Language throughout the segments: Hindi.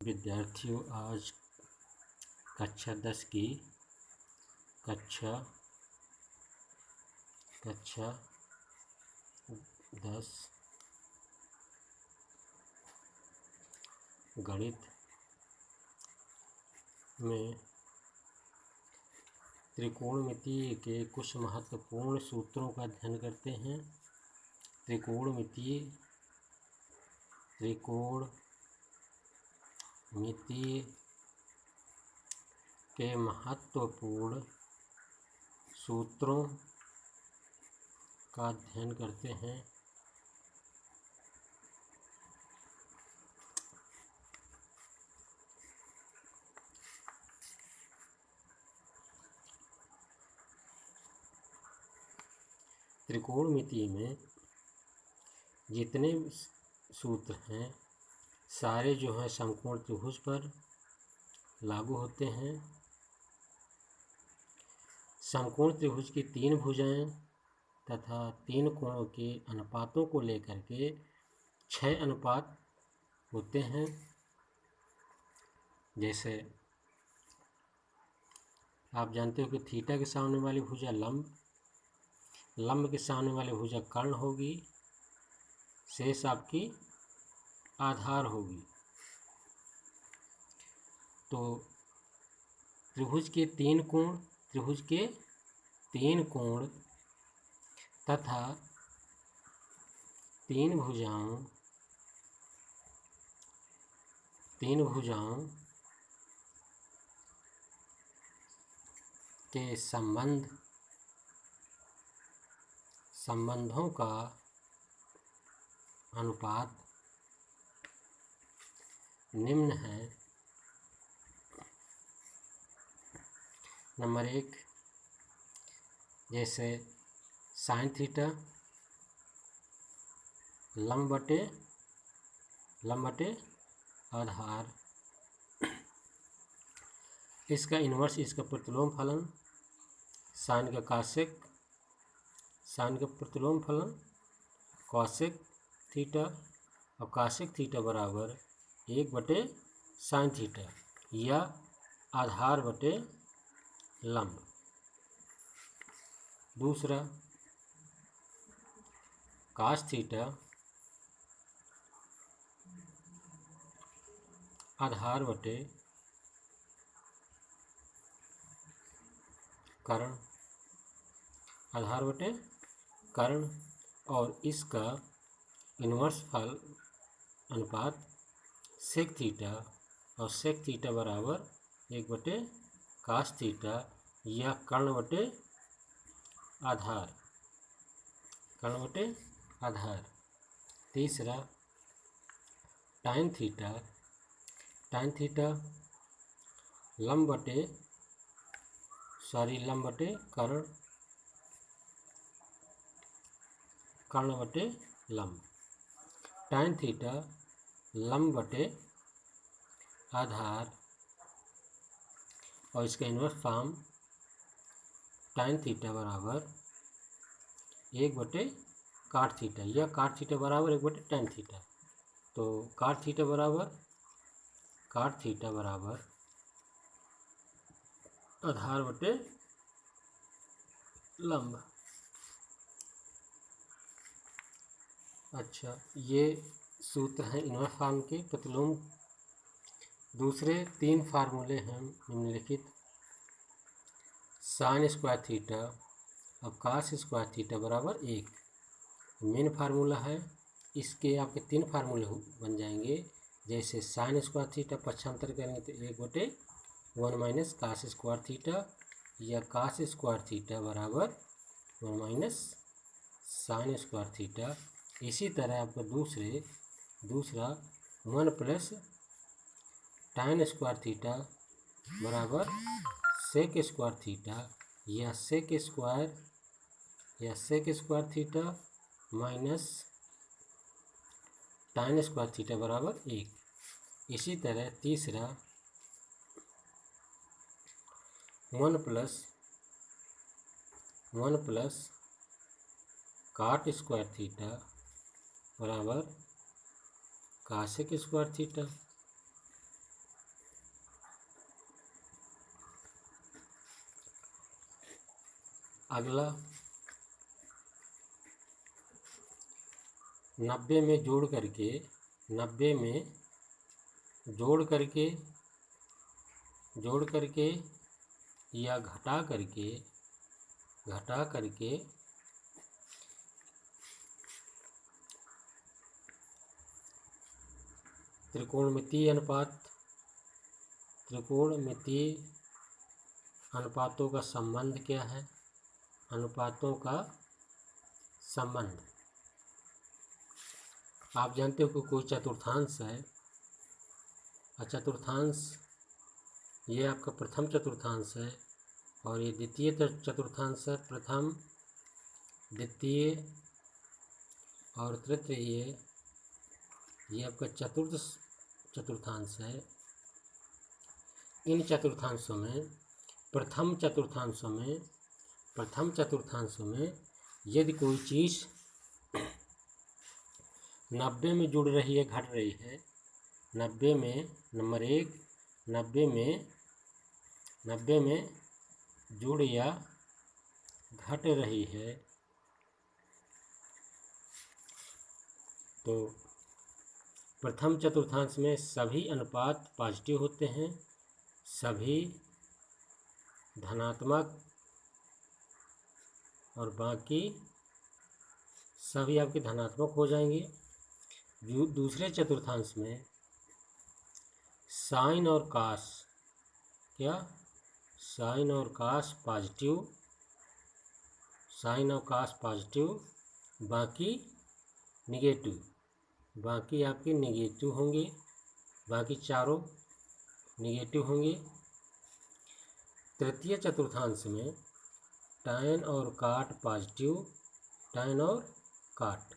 विद्यार्थियों, आज कक्षा 10 की कक्षा 10 गणित में त्रिकोणमिति के कुछ महत्वपूर्ण सूत्रों का अध्ययन करते हैं। त्रिकोणमिति के महत्वपूर्ण सूत्रों का अध्ययन करते हैं। त्रिकोणमिति में जितने सूत्र हैं सारे जो हैं समकोण त्रिभुज पर लागू होते हैं। समकोण त्रिभुज की 3 भुजाएं तथा 3 कोणों के अनुपातों को लेकर के 6 अनुपात होते हैं। जैसे आप जानते हो कि थीटा के सामने वाली भुजा लंब के सामने वाली भुजा कर्ण होगी, शेष आपकी आधार होगी। तो त्रिभुज के 3 कोण तथा 3 भुजाओं के संबंधों का अनुपात निम्न है। नंबर 1, जैसे साइन थीटा लंब बटे आधार, इसका इन्वर्स, इसका प्रतिलोम फलन, साइन का प्रतिलोम फलन कॉसेक थीटा, और कॉसेक थीटा बराबर 1/साइन थीटा या आधार बटे लंब। दूसरा, कॉस थीटा आधार बटे कर्ण, और इसका इन्वर्स फल अनुपात सेक थीटा, और सेक थीटा बराबर 1/कॉस थीटा या कर्ण बटे आधार। तीसरा, टाइन थीटा लंब बटे कर्ण बटे लंब। टाइन थीटा लंब बटे आधार, और इसका इन्वर्स फॉर्म टाइन थीटा बराबर 1/कॉट थीटा या कॉट थीटा बराबर 1/टैन थीटा। तो कॉट थीटा बराबर आधार बटे लंब। अच्छा, ये सूत्र हैं इन्वर्स फॉर्म के, प्रतिलोम। दूसरे 3 फार्मूले हैं निम्नलिखित। साइन स्क्वायर थीटा और कॉस स्क्वायर थीटा बराबर 1 मेन फार्मूला है। इसके आपके 3 फार्मूले बन जाएंगे। जैसे साइन स्क्वायर थीटा पक्षांतर करेंगे तो 1/1 - कॉस स्क्वायर थीटा, या कॉस स्क्वायर थीटा बराबर 1 - साइन स्क्वायर थीटा। इसी तरह आपका दूसरा 1 + टैन स्क्वायर थीटा बराबर सेक स्क्वायर थीटा, या sec square theta minus tan square theta बराबर 1। इसी तरह तीसरा 1 + कॉट स्क्वायर थीटा बराबर कॉसेक स्क्वायर थीटा। अगला 90 में जोड़ करके 90 में जोड़ करके या घटा करके त्रिकोणमितीय अनुपातों का संबंध क्या है? अनुपातों का संबंध आप जानते हो कि कोई चतुर्थांश है, चतुर्थांश ये आपका प्रथम चतुर्थांश है और ये द्वितीय चतुर्थांश है। प्रथम, द्वितीय और तृतीय ये आपका चतुर्थ चतुर्थांश है। इन चतुर्थांशों में प्रथम चतुर्थांशों में यदि कोई चीज़ 90 में जुड़ रही है, घट रही है, 90 में नंबर 1 90 में जुड़ या घट रही है तो प्रथम चतुर्थांश में सभी अनुपात पॉजिटिव होते हैं, सभी धनात्मक और बाकी सभी आपके धनात्मक हो जाएंगे। दूसरे चतुर्थांश में साइन और कास पॉजिटिव बाकी निगेटिव, बाकी आपके निगेटिव होंगे, बाकी चारों निगेटिव होंगे। तृतीय चतुर्थांश में tan और cot पॉजिटिव, tan और cot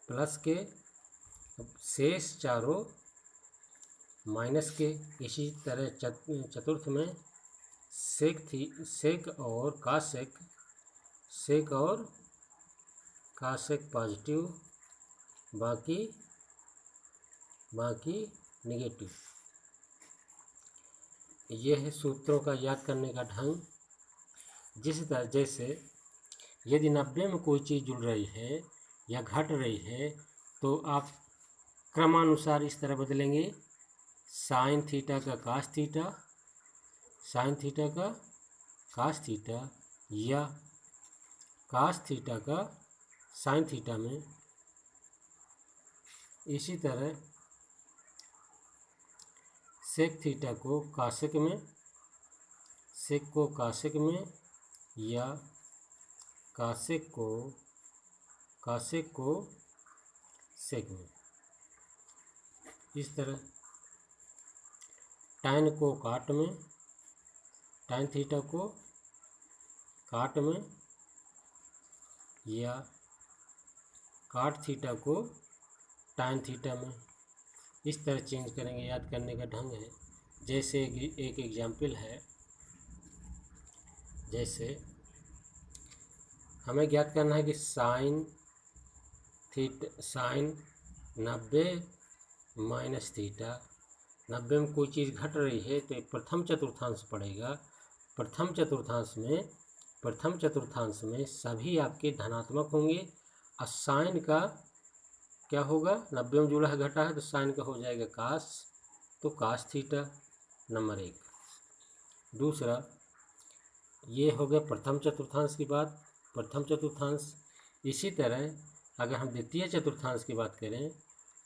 प्लस के, शेष चारों माइनस के। इसी तरह चतुर्थ में सेक और कासेक पॉजिटिव, बाकी निगेटिव। यह है सूत्रों का याद करने का ढंग। जिस तरह जैसे यदि 90 में कोई चीज़ जुड़ रही है या घट रही है तो आप क्रमानुसार इस तरह बदलेंगे, साइन थीटा का कास थीटा या कास थीटा का साइन थीटा में। इसी तरह सेक थीटा को कासेक में, सेक को कासेक में या कासेक को सेक में। इस तरह tan को काट में, tan थीटा को काट में या काट थीटा को tan थीटा में। इस तरह चेंज करेंगे, याद करने का ढंग है। जैसे एक एग्जाम्पल है, जैसे हमें ज्ञात करना है कि साइन 90 माइनस थीटा। 90 में कोई चीज़ घट रही है तो प्रथम चतुर्थांश पड़ेगा। प्रथम चतुर्थांश में सभी आपके धनात्मक होंगे और साइन का क्या होगा, 90 में जुड़ा है घटा है तो साइन का हो जाएगा कास, तो कास थीटा नंबर 1। दूसरा ये हो गया प्रथम चतुर्थांश की बात, प्रथम चतुर्थांश। इसी तरह अगर हम द्वितीय चतुर्थांश की बात करें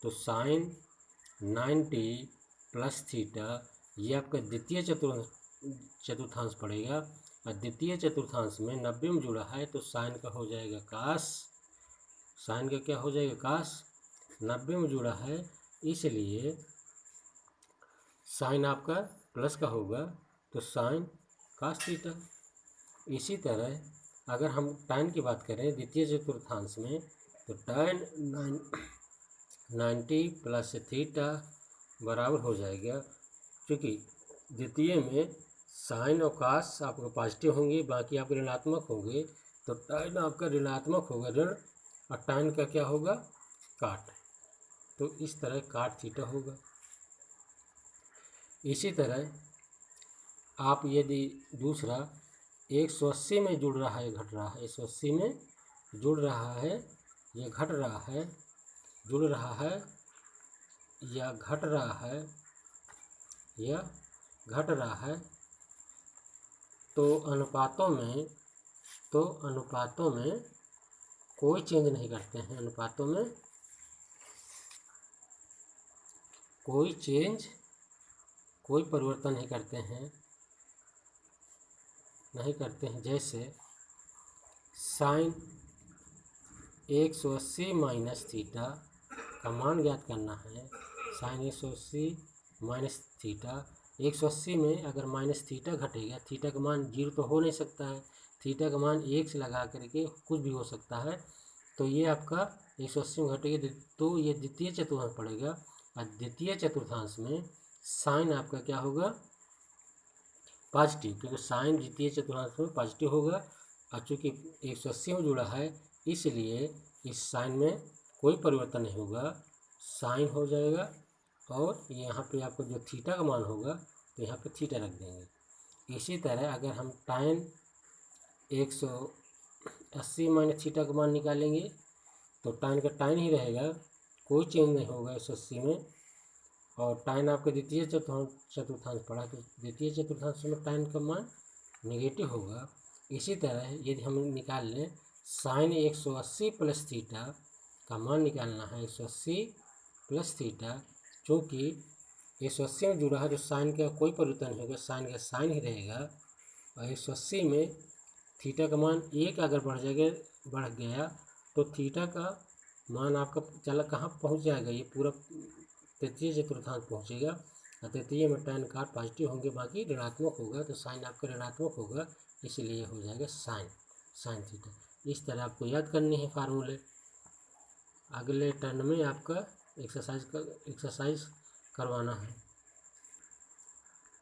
तो साइन 90 प्लस थीटा, ये आपका द्वितीय चतुर्थांश पड़ेगा। और द्वितीय चतुर्थांश में 90 में जुड़ा है तो साइन का हो जाएगा कास, साइन का क्या हो जाएगा कास, 90 में जुड़ा है इसलिए साइन आपका प्लस का होगा तो साइन कास थीटा। इसी तरह अगर हम tan की बात करें द्वितीय चतुर्थांश में तो tan 90 प्लस थीटा बराबर हो जाएगा, क्योंकि द्वितीय में साइन और कास आपके पॉजिटिव होंगे, बाकी आपके ऋणात्मक होंगे, तो tan आपका ऋणात्मक होगा ऋण, और tan का क्या होगा काट, तो इस तरह काट थीटा होगा। इसी तरह आप यदि दूसरा 180 में जुड़ रहा है, घट रहा है, 180 में जुड़ रहा है, ये घट रहा है, जुड़ रहा है या घट रहा है, या घट रहा है, तो अनुपातों में कोई चेंज नहीं करते हैं, अनुपातों में कोई चेंज, कोई परिवर्तन नहीं करते हैं, जैसे साइन 180 माइनस थीटा का मान ज्ञात करना है। साइन 180 माइनस थीटा, 180 में अगर माइनस थीटा घटेगा, थीटा का मान 0 तो हो नहीं सकता है, थीटा का मान 1 से लगा करके कुछ भी हो सकता है, तो ये आपका 180 में घटेगा, तो ये द्वितीय चतुर्थांश पड़ेगा। और द्वितीय चतुर्थांश में साइन आपका क्या होगा, पॉजिटिव, क्योंकि साइन द्वितीय चतुर्थांश में पॉजिटिव होगा। और चूँकि 180 में जुड़ा है इसलिए इस साइन में कोई परिवर्तन नहीं होगा, साइन हो जाएगा। और यहाँ पे आपको जो थीटा का मान होगा तो यहाँ पे थीटा रख देंगे। इसी तरह अगर हम टाइन 180 माइनस थीटा का मान निकालेंगे तो टाइन का टाइन ही रहेगा, कोई चेंज नहीं होगा 180 में। और टाइन आपका द्वितीय चतुर्थांश पड़ा तो द्वितीय चतुर्थांश में टाइन का मान नेगेटिव होगा। इसी तरह यदि हम निकाल लें साइन 180 प्लस थीटा का मान निकालना है, 180 प्लस थीटा, चूँकि 180 में जुड़ा है तो साइन का कोई परिवर्तन नहीं होगा, साइन का साइन ही रहेगा। और 180 में थीटा का मान 1 अगर बढ़ गया तो थीटा का मान आपका चला कहाँ पहुँच जाएगा, ये पूरा तृतीय चतुर्थांश पहुँचेगा। और तृतीय में tan काट पॉजिटिव होंगे, बाकी ऋणात्मक होगा, तो साइन आपका ऋणात्मक होगा, इसलिए हो जाएगा साइन थीटा। इस तरह आपको याद करनी है फार्मूले। अगले टर्न में आपका एक्सरसाइज करवाना है।